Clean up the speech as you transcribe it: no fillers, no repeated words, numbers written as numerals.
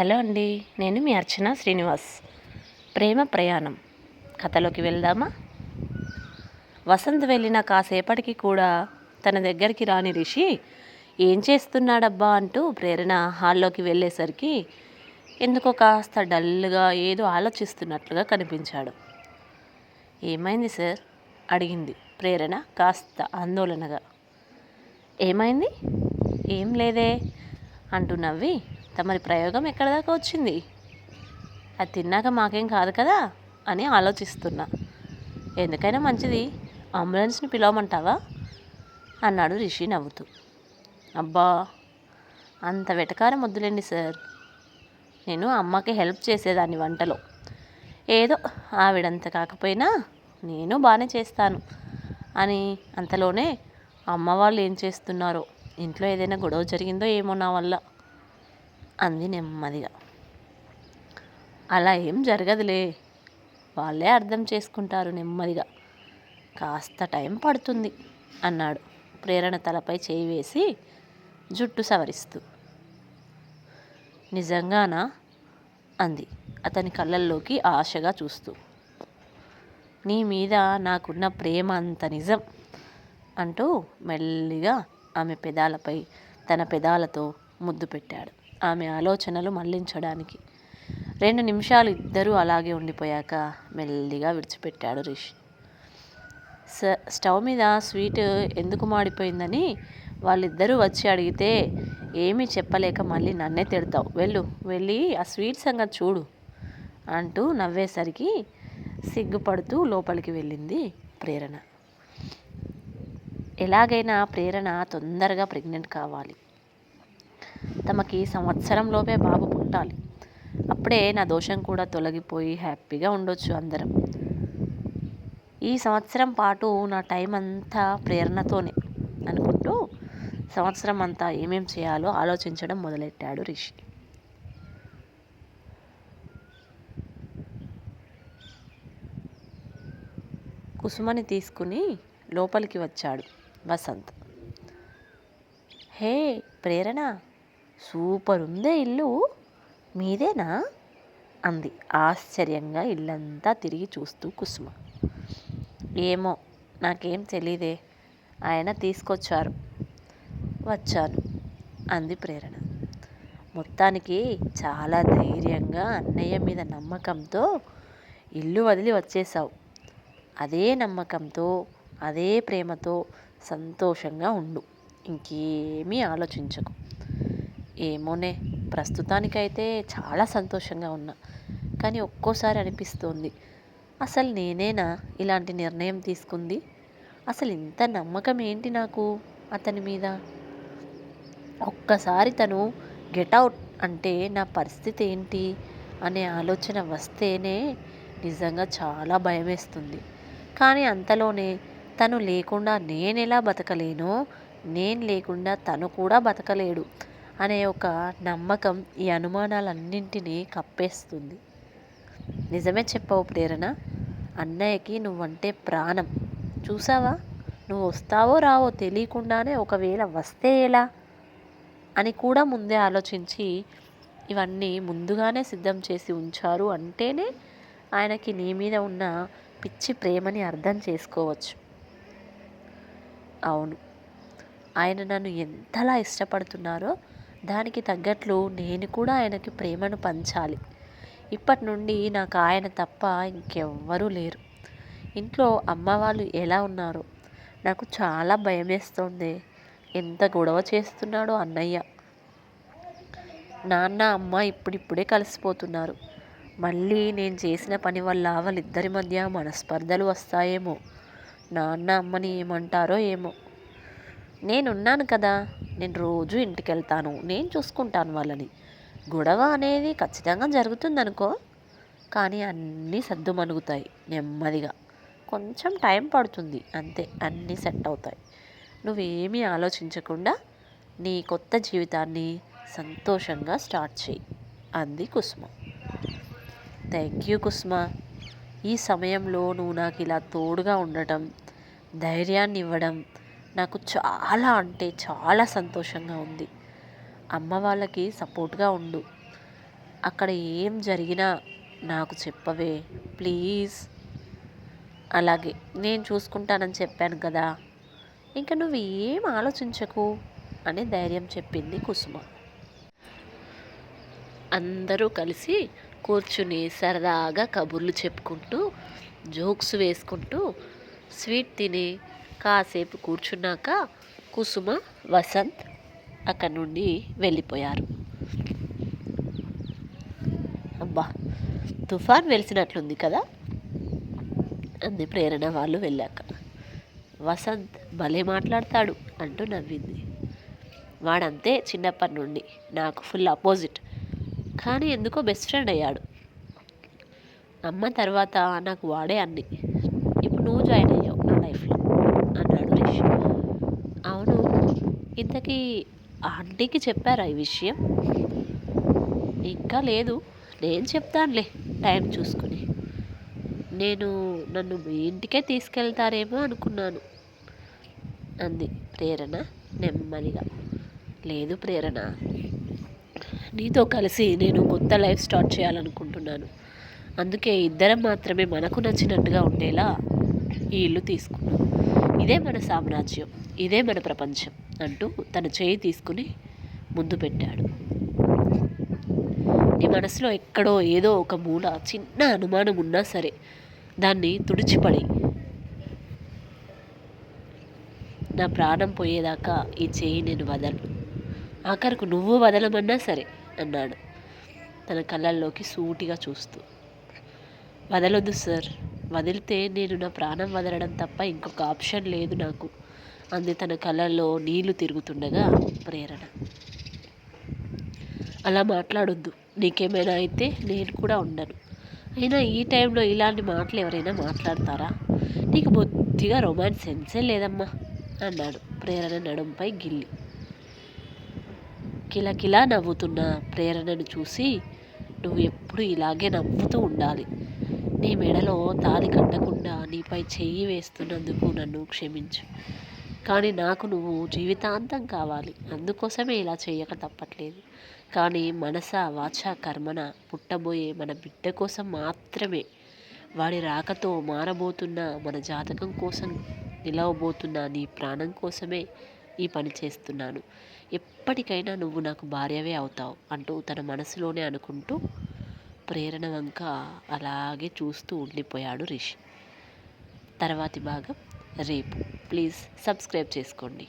Hello అండి, నేను మీ అర్చన శ్రీనివాస్. ప్రేమ ప్రయాణం కథలోకి వెళ్దామా? వసంత్ వెళ్ళిన కాసేపటికి కూడా తన దగ్గరికి రాని రిషి ఏం చేస్తున్నాడబ్బా అంటూ ప్రేరణ హాల్లోకి వెళ్ళేసరికి ఎందుకో కాస్త డల్గా ఏదో ఆలోచిస్తున్నట్లుగా కనిపించాడు. ఏమైంది సార్? అడిగింది ప్రేరణ కాస్త ఆందోళనగా. ఏమైంది? ఏం లేదే అంటూ నవ్వి, తమరి ప్రయోగం ఎక్కడి దాకా వచ్చింది? అది తిన్నాక మాకేం కాదు కదా అని ఆలోచిస్తున్నా. ఎందుకైనా మంచిది, అంబులెన్స్ని పిలవమంటావా అన్నాడు రిషి నవ్వుతూ. అబ్బా, అంత వెటకారం వద్దులేండి సార్. నేను అమ్మకి హెల్ప్ చేసేదాన్ని వంటలో. ఏదో ఆవిడంత కాకపోయినా నేను బాగానే చేస్తాను అని. అంతలోనే అమ్మ వాళ్ళు ఏం చేస్తున్నారో, ఇంట్లో ఏదైనా గొడవ జరిగిందో ఏమో నా వల్ల అంది నెమ్మదిగా. అలా ఏం జరగదులే, వాళ్ళే అర్థం చేసుకుంటారు నెమ్మదిగా. కాస్త టైం పడుతుంది అన్నాడు ప్రేరణ తలపై చేయి వేసి జుట్టు సవరిస్తూ. నిజంగానా అంది అతని కళ్ళల్లోకి ఆశగా చూస్తూ. నీ మీద నాకున్న ప్రేమ అంత నిజం అంటూ మెల్లిగా ఆమె పెదాలపై తన పెదాలతో ముద్దు పెట్టాడు ఆమె ఆలోచనలు మళ్లించడానికి. 2 నిమిషాలు ఇద్దరూ అలాగే ఉండిపోయాక మెల్లిగా విడిచిపెట్టాడు రిషి. స్టవ్ మీద స్వీట్ ఎందుకు మాడిపోయిందని వాళ్ళిద్దరూ వచ్చి అడిగితే ఏమీ చెప్పలేక మళ్ళీ నన్నే తిడతావు, వెళ్ళి ఆ స్వీట్ సంగతి చూడు అంటూ నవ్వేసరికి సిగ్గుపడుతూ లోపలికి వెళ్ళింది ప్రేరణ. ఎలాగైనా ప్రేరణ తొందరగా ప్రెగ్నెంట్ కావాలి. తమకి సంవత్సరంలోపే బాబు పుట్టాలి. అప్పుడే నా దోషం కూడా తొలగిపోయి హ్యాపీగా ఉండొచ్చు అందరం. ఈ సంవత్సరం పాటు నా టైం అంతా ప్రేరణతోనే అనుకుంటూ సంవత్సరం అంతా ఏమేం చేయాలో ఆలోచించడం మొదలెట్టాడు రిషి. కుసుమని తీసుకుని లోపలికి వచ్చాడు వసంత్. హే ప్రేరణ, సూపర్ ఉందే ఇల్లు, మీదేనా అంది ఆశ్చర్యంగా ఇల్లంతా తిరిగి చూస్తూ కుసుమ. ఏమో, నాకేం తెలీదే, ఆయన తీసుకొచ్చారు, వచ్చాను అంది ప్రేరణ. మొత్తానికి చాలా ధైర్యంగా అన్నయ్య మీద నమ్మకంతో ఇల్లు వదిలి వచ్చేసావు. అదే నమ్మకంతో, అదే ప్రేమతో సంతోషంగా ఉండు, ఇంకేమీ ఆలోచించకు. ఏమోనే, ప్రస్తుతానికైతే చాలా సంతోషంగా ఉన్నా, కానీ ఒక్కోసారి అనిపిస్తోంది, అసలు నేనేనా ఇలాంటి నిర్ణయం తీసుకుంది? అసలు ఇంత నమ్మకం ఏంటి నాకు అతని మీద? ఒక్కసారి తను గెటౌట్ అంటే నా పరిస్థితి ఏంటి అనే ఆలోచన వస్తేనే నిజంగా చాలా భయమేస్తుంది. కానీ అంతలోనే తను లేకుండా నేనెలా బతకలేనో, నేను లేకుండా తను కూడా బతకలేడు అనే ఒక నమ్మకం ఈ అనుమానాలన్నింటినీ కప్పేస్తుంది. నిజమే చెప్పావు ప్రేరణ, అన్నయ్యకి నువ్వంటే ప్రాణం. చూసావా, నువ్వు వస్తావో రావో తెలియకుండానే ఒకవేళ వస్తే ఎలా అని కూడా ముందే ఆలోచించి ఇవన్నీ ముందుగానే సిద్ధం చేసి ఉంచారు అంటేనే ఆయనకి నీ మీద ఉన్న పిచ్చి ప్రేమని అర్థం చేసుకోవచ్చు. అవును, ఆయన నన్ను ఎంతలా ఇష్టపడుతున్నారో దానికి తగ్గట్లు నేను కూడా ఆయనకి ప్రేమను పంచాలి. ఇప్పటి నుండి నాకు ఆయన తప్ప ఇంకెవ్వరూ లేరు. ఇంట్లో అమ్మ వాళ్ళు ఎలా ఉన్నారో నాకు చాలా భయమేస్తోంది. ఎంత గొడవ చేస్తున్నాడో అన్నయ్య. నాన్న అమ్మ ఇప్పుడిప్పుడే కలిసిపోతున్నారు. మళ్ళీ నేను చేసిన పని వల్ల వాళ్ళిద్దరి మధ్య మనస్పర్ధలు వస్తాయేమో. నాన్న అమ్మని ఏమంటారో ఏమో. నేనున్నాను కదా, నేను రోజు ఇంటికి వెళ్తాను, నేను చూసుకుంటాను వాళ్ళని. గొడవ అనేది ఖచ్చితంగా జరుగుతుందనుకో, కానీ అన్నీ సద్దుమణుగుతాయి నెమ్మదిగా. కొంచెం టైం పడుతుంది అంతే, అన్నీ సెట్ అవుతాయి. నువ్వేమీ ఆలోచించకుండా నీ కొత్త జీవితాన్ని సంతోషంగా స్టార్ట్ చేయి అంది కుసుమ. థ్యాంక్ యూ కుసుమ, ఈ సమయంలో నువ్వు నాకు ఇలా తోడుగా ఉండటం, ధైర్యాన్ని ఇవ్వడం నాకు చాలా అంటే చాలా సంతోషంగా ఉంది. అమ్మ వాళ్ళకి సపోర్ట్గా ఉండు. అక్కడ ఏం జరిగినా నాకు చెప్పవే ప్లీజ్. అలాగే, నేను చూసుకుంటానని చెప్పాను కదా, ఇంకా నువ్వు ఏం ఆలోచించకు అని ధైర్యం చెప్పింది కుసుమ. అందరూ కలిసి కూర్చుని సరదాగా కబుర్లు చెప్పుకుంటూ జోక్స్ వేసుకుంటూ స్వీట్ తిని కాసేపు కూర్చున్నాక కుసుమ, వసంత్ అక్కడి నుండి వెళ్ళిపోయారు. అబ్బా, తుఫాన్ వెలిసినట్లుంది కదా అంది ప్రేరణ వాళ్ళు వెళ్ళాక. వసంత్ భలే మాట్లాడతాడు అంటూ నవ్వింది. వాడంతే చిన్నప్పటి నుండి నాకు ఫుల్ అపోజిట్, కానీ ఎందుకో బెస్ట్ ఫ్రెండ్ అయ్యాడు. అమ్మ తర్వాత నాకు వాడే అన్ని. ఇప్పుడు నువ్వు జాయిన్ అయ్యావు నా లైఫ్లో అన్నాడు రిషి. అవును, ఇంతకీ ఆంటీకి చెప్పారా ఈ విషయం? ఇంకా లేదు, నేను చెప్తానులే టైం చూసుకుని. నన్ను మీ ఇంటికే తీసుకెళ్తారేమో అనుకున్నాను అంది ప్రేరణ నెమ్మదిగా. లేదు ప్రేరణ, నీతో కలిసి నేను కొత్త లైఫ్ స్టార్ట్ చేయాలనుకుంటున్నాను. అందుకే ఇద్దరం మాత్రమే మనకు నచ్చినట్టుగా ఉండేలా ఈ ఇల్లు తీసుకున్నాం. ఇదే మన సామ్రాజ్యం, ఇదే మన ప్రపంచం అంటూ తన చేయి తీసుకుని ముందు పెట్టాడు. నీ మనసులో ఎక్కడో ఏదో ఒక మూల చిన్న అనుమానం ఉన్నా సరే దాన్ని తుడిచిపడి నా ప్రాణం పోయేదాకా ఈ చేయి నేను వదలను. ఆఖరకు నువ్వు వదలమన్నా సరే అన్నాడు తన కళ్ళల్లోకి సూటిగా చూస్తూ. వదలొద్దు సార్, వదిలితే నేను నా ప్రాణం వదలడం తప్ప ఇంకొక ఆప్షన్ లేదు నాకు అంది తన కళ్ళల్లో నీళ్లు తిరుగుతుండగా ప్రేరణ. అలా మాట్లాడొద్దు, నీకేమైనా అయితే నేను కూడా ఉండను. అయినా ఈ టైంలో ఇలాంటి మాటలు ఎవరైనా మాట్లాడతారా? నీకు బొత్తిగా రొమాన్స్ సెన్సే లేదమ్మా అన్నాడు ప్రేరణ నడుంపై గిల్లి. కిలకిలా నవ్వుతున్న ప్రేరణను చూసి, నువ్వు ఎప్పుడు ఇలాగే నవ్వుతూ ఉండాలి. నీ మెడలో తాళి కట్టకుండా నీపై చెయ్యి వేస్తున్నందుకు నన్ను క్షమించు. కానీ నాకు నువ్వు జీవితాంతం కావాలి, అందుకోసమే ఇలా చేయక తప్పట్లేదు. కానీ మనస వాచ కర్మన పుట్టబోయే మన బిడ్డ కోసం మాత్రమే, వాడి రాకతో మారబోతున్న మన జాతకం కోసం నిలవబోతున్న నీ ప్రాణం కోసమే ఈ పని చేస్తున్నాను. ఎప్పటికైనా నువ్వు నాకు భార్యవే అవుతావు అంటూ తన మనసులోనే అనుకుంటూ ప్రేరణ వంక అలాగే చూస్తూ ఉండిపోయాడు రిషి. తర్వాతి భాగం రేపు. ప్లీజ్ సబ్స్క్రైబ్ చేసుకోండి.